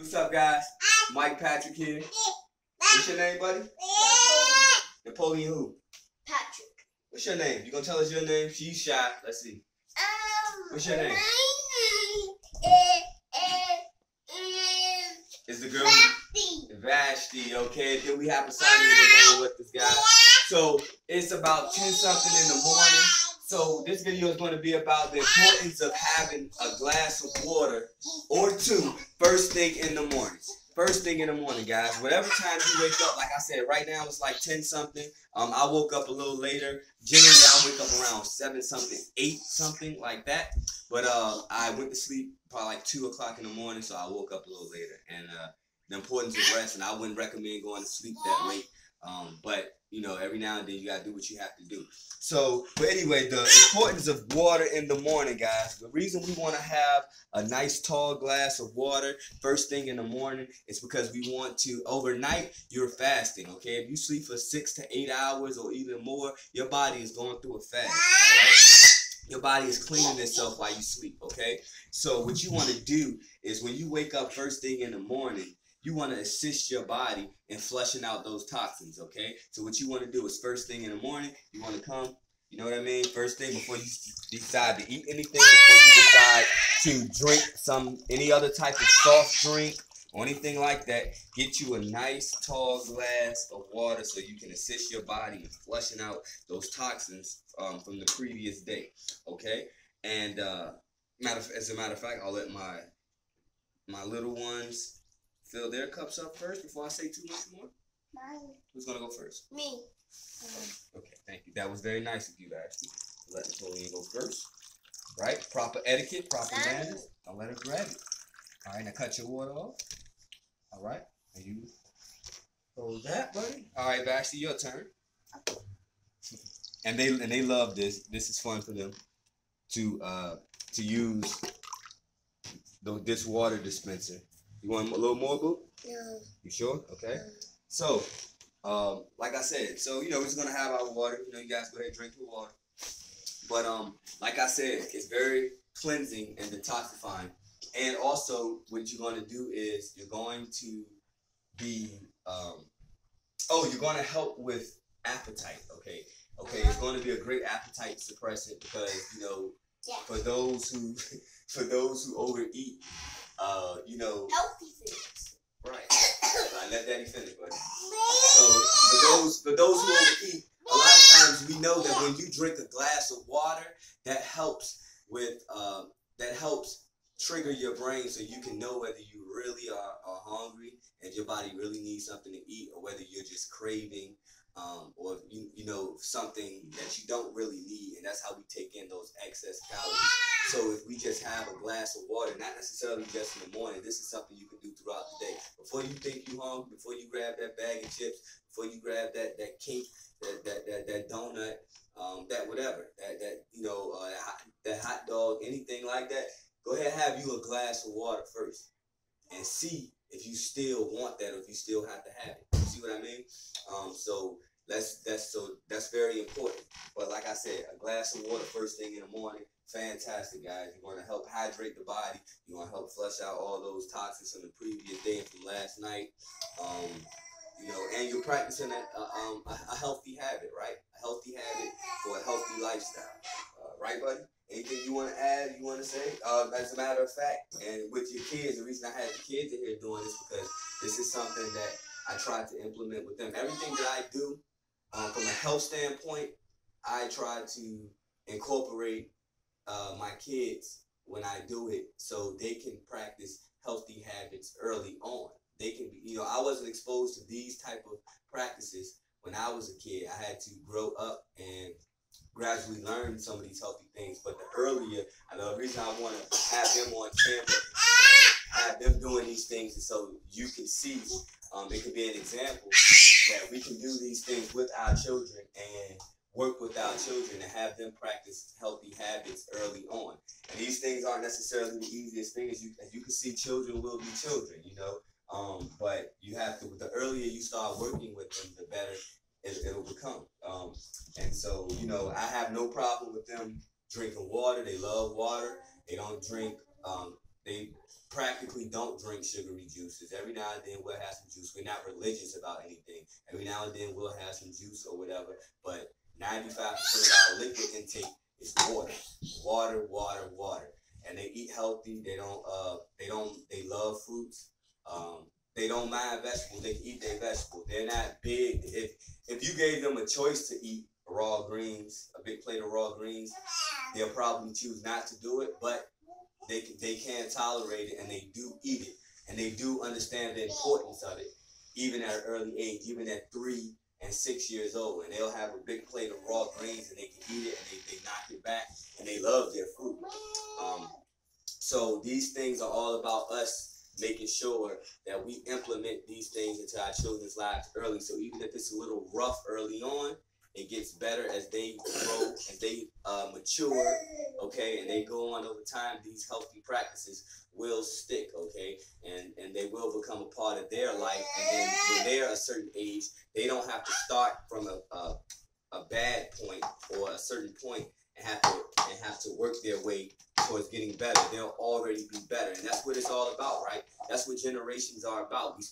What's up, guys? Mike Patrick here. What's your name, buddy? Napoleon who? Patrick. What's your name? You gonna tell us your name? She's shy. Let's see. What's your name? My name Is the girl Vashti. Vashti? Okay. Then we have Asani in the room with this guy. So it's about 10 something in the morning. So this video is going to be about the importance of having a glass of water or two first thing in the morning. First thing in the morning, guys. Whatever time you wake up, like I said, right now it's like 10 something. I woke up a little later. Generally, I wake up around 7 something, 8 something like that. But I went to sleep probably like 2 o'clock in the morning, so I woke up a little later. And the importance of rest, and I wouldn't recommend going to sleep that late. But you know, every now and then you gotta do what you have to do. So, but anyway, the importance of water in the morning, guys. The reason we want to have a nice tall glass of water first thing in the morning is because we want to, overnight, you're fasting, okay? If you sleep for 6 to 8 hours or even more, your body is going through a fast, all right? Your body is cleaning itself while you sleep, okay? So what you want to do is when you wake up first thing in the morning, you want to assist your body in flushing out those toxins, okay? So what you want to do is first thing in the morning, you want to come, you know what I mean? First thing before you decide to eat anything, before you decide to drink any other type of soft drink or anything like that, get you a nice tall glass of water so you can assist your body in flushing out those toxins from the previous day, okay? And as a matter of fact, I'll let my little ones fill their cups up first before I say too much more. Mine. Who's gonna go first? Me. Okay, thank you. That was very nice of you, Ashley. Let Napoleon go first. Right? Proper etiquette, proper manners. Don't let her grab it. All right, now cut your water off. All right, and you hold that, buddy. All right, Ashley, your turn. And they love this. This is fun for them to use this water dispenser. You want a little more, boo? No. You sure? Okay. So, like I said, so you know we're just gonna have our water. You know, you guys go ahead and drink your water. But like I said, it's very cleansing and detoxifying. And also, what you're gonna do is you're going to be you're gonna help with appetite. Okay. Okay. It's going to be a great appetite suppressant because you know for those who overeat. You know, healthy things. Right. I let Daddy finish, buddy. So for those who overeat, a lot of times we know that when you drink a glass of water, that helps with that helps trigger your brain so you can know whether you really are hungry and your body really needs something to eat, or whether you're just craving or you know something that you don't really need, and that's how we take in those excess calories. So if we just have a glass of water, not necessarily just in the morning, this is something you can do throughout the day. Before you think you're hungry, before you grab that bag of chips, before you grab that cake, that donut, that whatever, that you know, that hot dog, anything like that, go ahead and have you a glass of water first, and see if you still want that or if you still have to have it. You see what I mean? So that's very important. But like I said, a glass of water first thing in the morning, fantastic, guys. You're going to help hydrate the body. You're going to help flush out all those toxins from the previous day and from last night. You know, and you're practicing a healthy habit, right? A healthy habit for a healthy lifestyle. Right, buddy? Anything you want to add, you want to say? As a matter of fact, and with your kids, the reason I had the kids in here doing this because this is something that I try to implement with them. Everything that I do, from a health standpoint, I try to incorporate my kids when I do it so they can practice healthy habits early on. They can be, you know, I wasn't exposed to these type of practices when I was a kid. I had to grow up and gradually learn some of these healthy things. But the earlier, the reason I want to have them on camera, have them doing these things is so you can see, it could be an example that we can do these things with our children and work with our children and have them practice healthy habits early on. And these things aren't necessarily the easiest thing. As you can see, children will be children, you know. But you have to, the earlier you start working with them, the better it'll become. And so, you know, I have no problem with them drinking water. They love water. They don't drink they practically don't drink sugary juices. Every now and then we'll have some juice. We're not religious about anything. Every now and then we'll have some juice or whatever, but 95% of our liquid intake is water. Water, water, water. And they eat healthy. They love fruits. They don't mind vegetables. They eat their vegetables. They're not big. If you gave them a choice to eat raw greens, a big plate of raw greens, they'll probably choose not to do it, but they can tolerate it, and they do eat it, and they do understand the importance of it, even at an early age, even at 3 and 6 years old, and they'll have a big plate of raw greens, and they can eat it, and they knock it back, and they love their fruit. So these things are all about us making sure that we implement these things into our children's lives early. So even if it's a little rough early on, it gets better as they grow, as they mature, okay, and they go on over time. These healthy practices will stick, okay, and they will become a part of their life. And then when they're a certain age, they don't have to start from a bad point or a certain point and have to work their way towards getting better. They'll already be better, and that's what it's all about, right? That's what generations are about. We're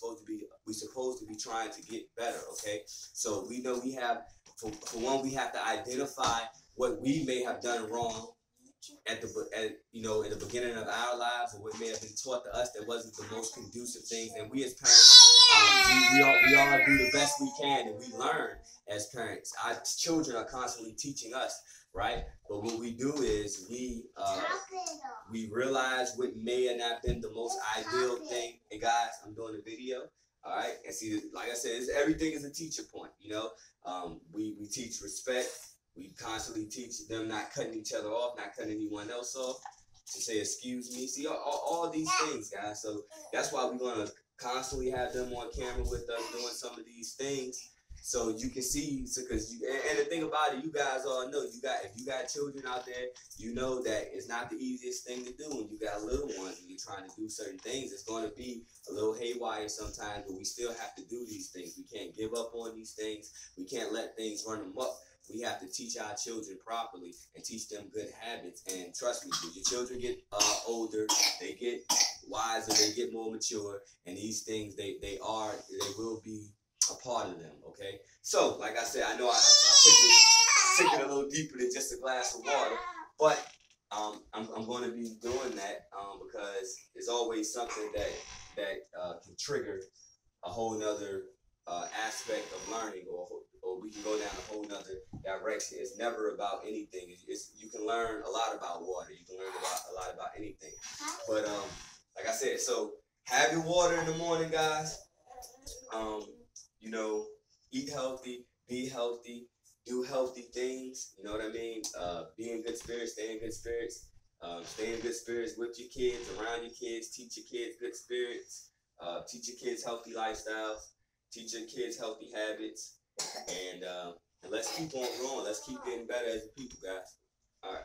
supposed to be trying to get better, okay? So we know we have, for one, we have to identify what we may have done wrong in the beginning of our lives, or what may have been taught to us that wasn't the most conducive things. And we as parents, we all do the best we can, and we learn as parents. Our children are constantly teaching us, right? But what we do is we realize what may have not been the most ideal thing. Hey guys, I'm doing a video, all right? And see, like I said, everything is a teacher point, you know? We teach respect. We constantly teach them not cutting each other off, not cutting anyone else off, to say excuse me. See, all these things, guys. So that's why we're going to constantly have them on camera with us doing some of these things, so you can see. And the thing about it, you guys all know, if you got children out there, you know that it's not the easiest thing to do when you got little ones and you're trying to do certain things. It's going to be a little haywire sometimes, but we still have to do these things. We can't give up on these things. We can't let things run them up. We have to teach our children properly and teach them good habits. And trust me, as your children get older, they get wiser, they get more mature, and these things, they will be a part of them, okay? So, like I said, I know I took it a little deeper than just a glass of water, but I'm going to be doing that because it's always something that can trigger a whole nother aspect of learning, or we can go down a whole nother direction. It's never about anything. You can learn a lot about water. You can learn a lot about anything. But like I said, so have your water in the morning, guys. Eat healthy, be healthy, do healthy things. You know what I mean? Be in good spirits, stay in good spirits. Stay in good spirits with your kids, around your kids. Teach your kids good spirits. Teach your kids healthy lifestyles. Teach your kids healthy habits. And let's keep on growing. Let's keep getting better as a people, guys. All right.